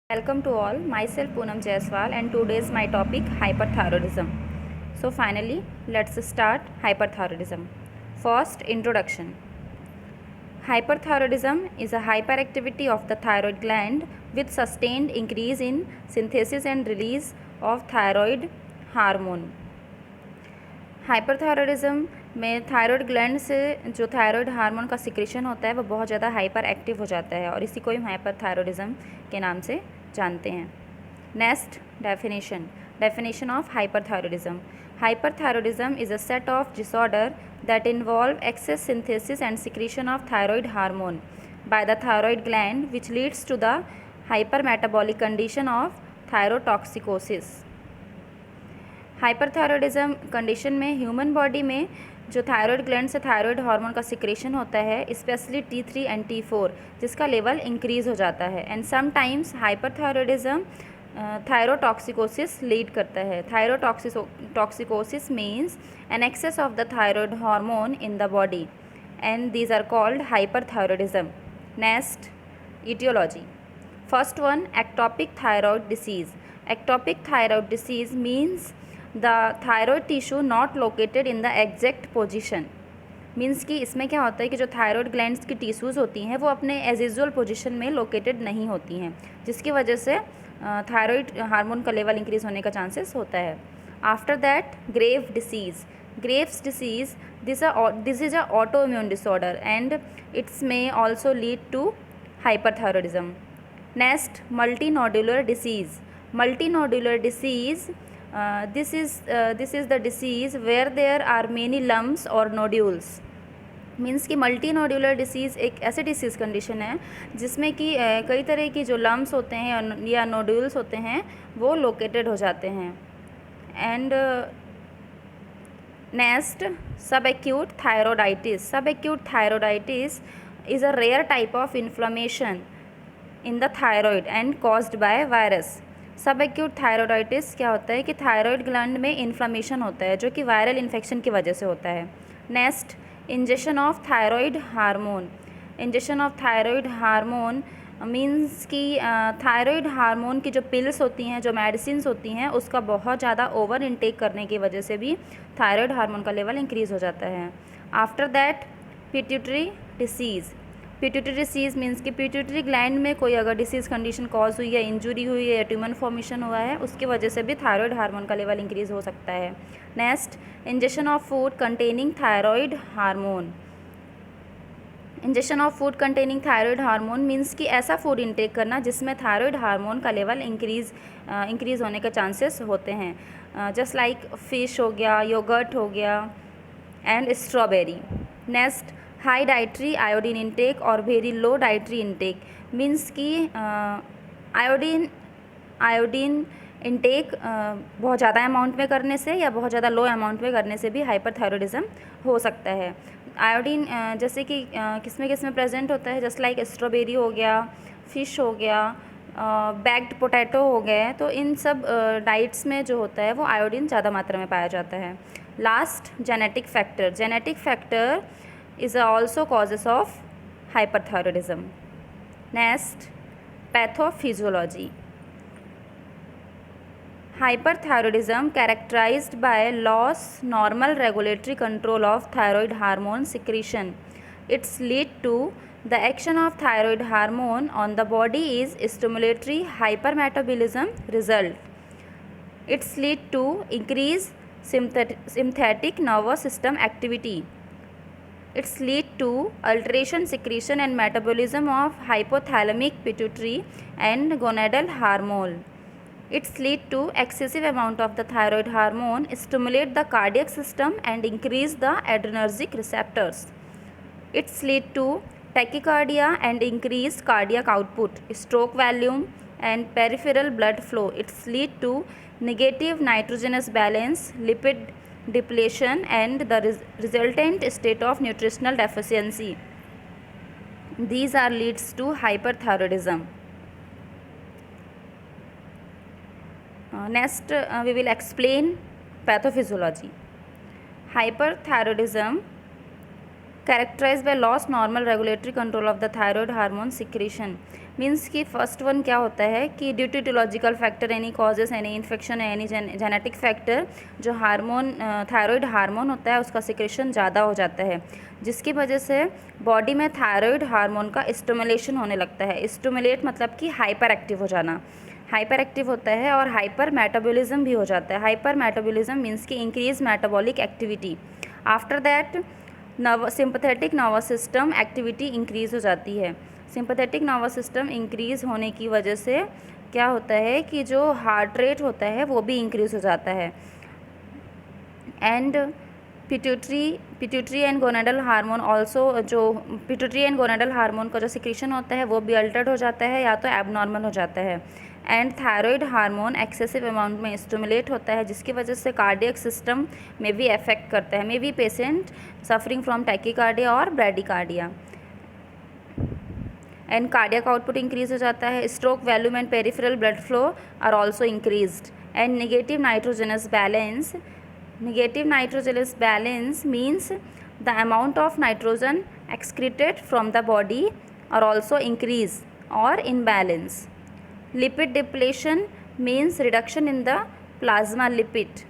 Welcome to all. Myself Poonam Jaiswal and today is my topic hyperthyroidism. So finally, let's start hyperthyroidism. First, introduction. Hyperthyroidism is a hyperactivity of the thyroid gland with sustained increase in synthesis and release of thyroid hormone. Hyperthyroidism में thyroid gland से जो thyroid hormone का secretion होता है वो बहुत ज़्यादा hyper active हो जाता है और इसी को हम हाइपरथायरॉयडिज्म के नाम से जानते हैं. Next definition of hyperthyroidism. Hyperthyroidism is a set of disorder that involve excess synthesis and secretion of thyroid hormone by the thyroid gland which leads to the hypermetabolic condition of thyrotoxicosis. Hyperthyroidism condition में human body में जो thyroid gland से thyroid hormone का secretion होता है, specially T3 and T4, जिसका level increase हो जाता है. And sometimes hyperthyroidism thyrotoxicosis lead करता है. Thyrotoxicosis means an excess of the thyroid hormone in the body and these are called hyperthyroidism. Next, etiology. First one, ectopic thyroid disease. Ectopic thyroid disease means the thyroid tissue not located in the exact position. Means कि इसमें क्या होता है कि जो thyroid glands की tissues होती हैं वो अपने एज यूजुअल पोजिशन में लोकेटेड नहीं होती हैं, जिसकी वजह से थायराइड हार्मोन का लेवल इंक्रीज होने का चांसेस होता है. After that, Graves disease this is a auto immune disorder and its may also lead to hyperthyroidism. Next, multinodular disease. Multinodular disease, this is the disease where there are many lumps or nodules. Means कि multi nodular disease एक ऐसे disease condition है जिसमें कि कई तरह की जो लम्स होते हैं या नोड्यूल्स होते हैं वो लोकेटेड हो जाते हैं. एंड नेक्स्ट, सब acute thyroiditis is a rare type of inflammation in the thyroid and caused by virus. सब एक्यूट थायरोडाइटिस क्या होता है कि थायराइड ग्लैंड में इन्फ्लामेशन होता है जो कि वायरल इन्फेक्शन की वजह से होता है. Next, injection of thyroid hormone means कि थायराइड हार्मोन की जो पिल्स होती हैं, जो मेडिसिन होती हैं, उसका बहुत ज़्यादा ओवर इनटेक करने की वजह से भी थायराइड हार्मोन का लेवल इंक्रीज़ हो जाता है. After that, pituitary disease means कि पिट्यूटरी ग्लैंड में कोई अगर डिसीज़ कंडीशन कॉज हुई है, इंजुरी हुई है या ट्यूमर फॉर्मेशन हुआ है, उसकी वजह से भी थायराइड हार्मोन का लेवल इंक्रीज़ हो सकता है. Next, injection of food containing thyroid hormone means कि ऐसा फूड इंटेक करना जिसमें थायराइड हार्मोन का लेवल इंक्रीज़ होने के चांसेस होते हैं. जस्ट लाइक फिश हो गया, योगर्ट हो गया and strawberry. Next, high dietary iodine intake और very low dietary intake means कि आयोडीन इंटेक बहुत ज़्यादा अमाउंट में करने से या बहुत ज़्यादा लो अमाउंट में करने से भी हाइपरथायरॉयडिज्म हो सकता है. आयोडीन जैसे कि किस में प्रेजेंट होता है, जस्ट लाइक स्ट्रॉबेरी हो गया, फिश हो गया, बैग्ड पोटैटो हो गए, तो इन सब डाइट्स में जो होता है वो आयोडीन ज़्यादा मात्रा में पाया जाता है. Last, genetic factor is also causes of hyperthyroidism. Next, pathophysiology. Hyperthyroidism characterized by loss normal regulatory control of thyroid hormone secretion. Its lead to the action of thyroid hormone on the body is stimulatory hypermetabolism result. Its lead to increase sympathetic nervous system activity. Its lead to alteration secretion and metabolism of hypothalamic pituitary and gonadal hormone. Its lead to excessive amount of the thyroid hormone stimulate the cardiac system and increase the adrenergic receptors. Its lead to tachycardia and increased cardiac output, stroke volume and peripheral blood flow. Its lead to negative nitrogenous balance, lipid depletion and the resultant state of nutritional deficiency. These are leads to hyperthyroidism. Next, we will explain pathophysiology. Hyperthyroidism characterise by loss normal regulatory control of the thyroid hormone secretion. Means कि first one क्या होता है कि due to etiological factor, any causes, any infection, any genetic factor, जो hormone thyroid hormone होता है उसका secretion ज़्यादा हो जाता है, जिसकी वजह से बॉडी में थायराइड हार्मोन का स्टिमुलेशन होने लगता है। स्टिमुलेट मतलब कि हाइपर एक्टिव हो जाना, हाइपर एक्टिव होता है और हाइपर मेटाबॉलिज्म भी हो जाता है। हाइपर मेटाबॉलिज्म मीन्स कि increase metabolic activity. After that sympathetic nervous system activity increase हो जाती है। सिंपैथेटिक नर्वस सिस्टम इंक्रीज़ होने की वजह से क्या होता है कि जो हार्ट रेट होता है वो भी इंक्रीज़ हो जाता है। And pituitary and gonadal hormone also, जो पिट्यूटरी एंड गोनेडल हार्मोन का जो सिक्रीशन होता है वो भी अल्टर्ड हो जाता है या तो एबनॉर्मल हो जाता है। And thyroid hormone excessive amount में स्टिमुलेट होता है, जिसकी वजह से कार्डियक सिस्टम में भी अफेक्ट करता है। May be patient suffering from tachycardia और bradycardia. And cardiac output increase हो जाता है। Stroke volume and peripheral blood flow are also increased. And negative nitrogenous balance, negative nitrogenous balance means the amount of nitrogen excreted from the body are also increase or imbalance. Lipid depletion means reduction in the plasma lipid,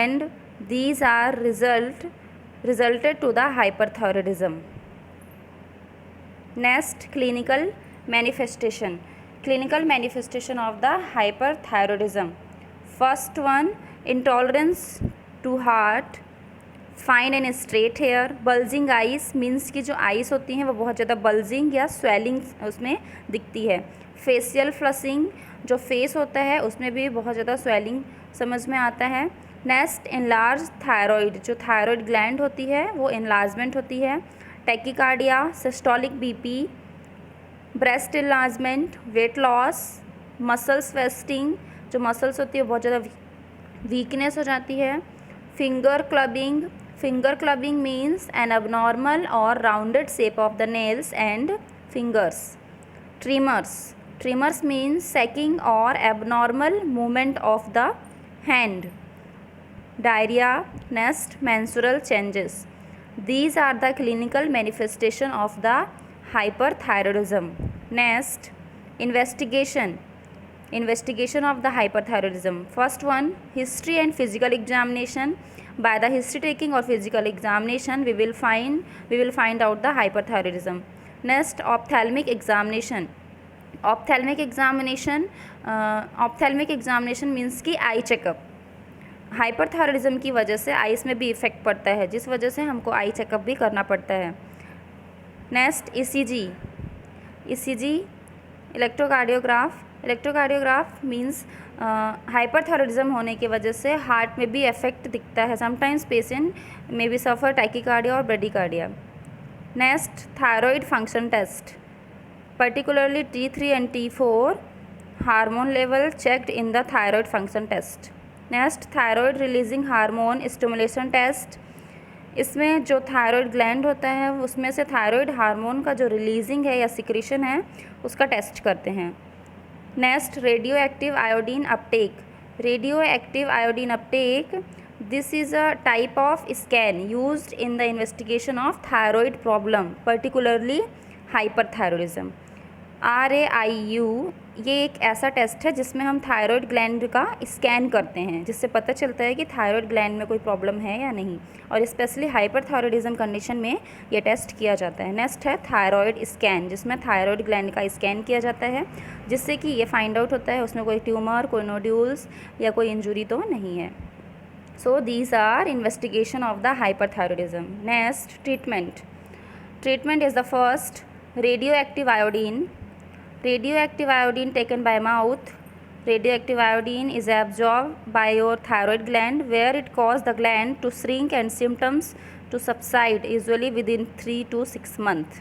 and these are resulted to the hyperthyroidism. Next, clinical manifestation of the hyperthyroidism. First one, intolerance to heart, fine and straight hair, bulging eyes means की जो ice होती हैं वो बहुत ज़्यादा bulging या swelling उसमें दिखती है। फेशियल फ्लशिंग, जो फेस होता है उसमें भी बहुत ज़्यादा स्वेलिंग समझ में आता है। नेक्स्ट, एनलार्ज थायराइड, जो थायराइड ग्लैंड होती है वो एनलार्जमेंट होती है। Tachycardia, systolic BP, breast enlargement, weight loss, muscles wasting, जो मसल्स होती है बहुत ज़्यादा वीकनेस हो जाती है। Finger clubbing means an abnormal और rounded shape of the nails and fingers. Tremors means shaking और abnormal movement of the hand. Diarrhoea, next, menstrual changes. These are the clinical manifestation of the hyperthyroidism. Next, investigation of the hyperthyroidism. First one, history and physical examination. By the history taking or physical examination we will find out the hyperthyroidism. Next, ophthalmic examination means कि eye checkup. Hyperthyroidism की वजह से ice में भी effect पड़ता है, जिस वजह से हमको आई चेकअप भी करना पड़ता है। Next, ECG, electrocardiograph means hyperthyroidism होने की वजह से हार्ट में भी इफेक्ट दिखता है। समटाइम्स पेशेंट में बी सफ़र टैकीकार्डिया और bradycardia. Next, thyroid function test, particularly T3 and T4 hormone level checked in the thyroid function test. Next, thyroid releasing hormone stimulation test. इसमें जो थायराइड ग्लैंड होता है उसमें से थायराइड हार्मोन का जो रिलीजिंग है या सिक्रीशन है उसका टेस्ट करते हैं। Next, radio active iodine Uptake, this is a type of scan used in the investigation of thyroid problem, particularly hyperthyroidism. RAIU, ये एक ऐसा टेस्ट है जिसमें हम थायराइड ग्लैंड का स्कैन करते हैं, जिससे पता चलता है कि थायराइड ग्लैंड में कोई प्रॉब्लम है या नहीं, और स्पेशली हाइपरथायरॉयडिज्म कंडीशन में ये टेस्ट किया जाता है। नेक्स्ट है थायराइड स्कैन, जिसमें थायराइड ग्लैंड का स्कैन किया जाता है, जिससे कि ये फाइंड आउट होता है उसमें कोई ट्यूमर, कोई नोड्यूल्स या कोई इंजुरी तो नहीं है। So these are investigation of the hyperthyroidism. Next, treatment is the first, radioactive iodine taken by mouth. Radioactive iodine is absorbed by your thyroid gland, where it causes the gland to shrink and symptoms to subside, usually within 3 to 6 months.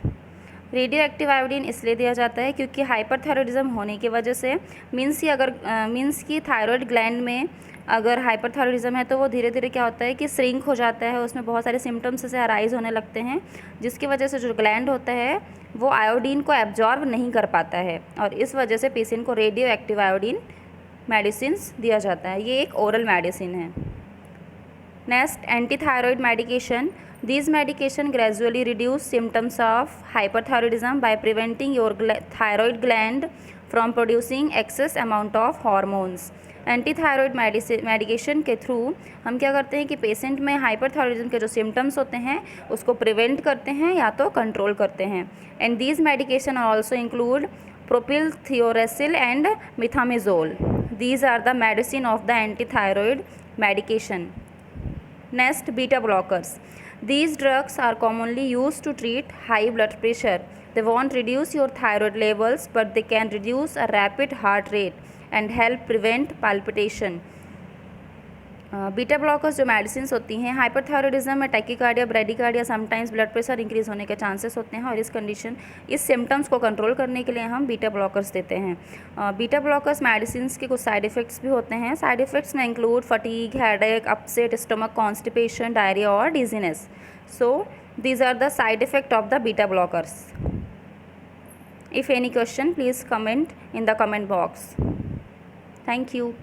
Radioactive iodine इसलिए दिया जाता है क्योंकि hyperthyroidism होने की वजह से means की थायराइड ग्लैंड में अगर हाइपरथायरॉयडिज्म है तो वो धीरे धीरे क्या होता है कि श्रिंक हो जाता है, उसमें बहुत सारे सिम्टम्स से अराइज होने लगते हैं, जिसकी वजह से जो ग्लैंड होता है वो आयोडीन को एब्जॉर्ब नहीं कर पाता है, और इस वजह से पेशेंट को रेडियो एक्टिव आयोडीन मेडिसिन दिया जाता है। ये एक ओरल मेडिसिन है। Next, anti thyroid medication, These medication gradually reduce symptoms of hyperthyroidism by preventing your thyroid gland from producing excess amount of hormones. Anti thyroid medication के through हम क्या करते हैं कि पेशेंट में हाइपरथायरॉयडिज्म के जो सिम्टम्स होते हैं उसको प्रिवेंट करते हैं या तो कंट्रोल करते हैं. And these medication also include propylthiouracil and methimazole. These are the medicine of the anti-thyroid medication. Next, beta blockers. These drugs are commonly used to treat high blood pressure. They won't reduce your thyroid levels, but they can reduce a rapid heart rate and help prevent palpitation. Beta blockers जो medicine होती हैं hyperthyroidism में tachycardia, bradycardia, sometimes blood pressure increase होने के chances होते हैं और इस सिम्टम्स को कंट्रोल करने के लिए हम बीटा ब्लॉकर्स देते हैं. बीटा ब्लॉकर्स मेडिसिन के कुछ साइड इफ़ेक्ट्स भी होते हैं. साइड इफ़ेक्ट्स में include fatigue, headache, upset stomach, constipation, diarrhoea और dizziness. So these are the side effect of the beta blockers. If any question, please comment in the comment box. Thank you.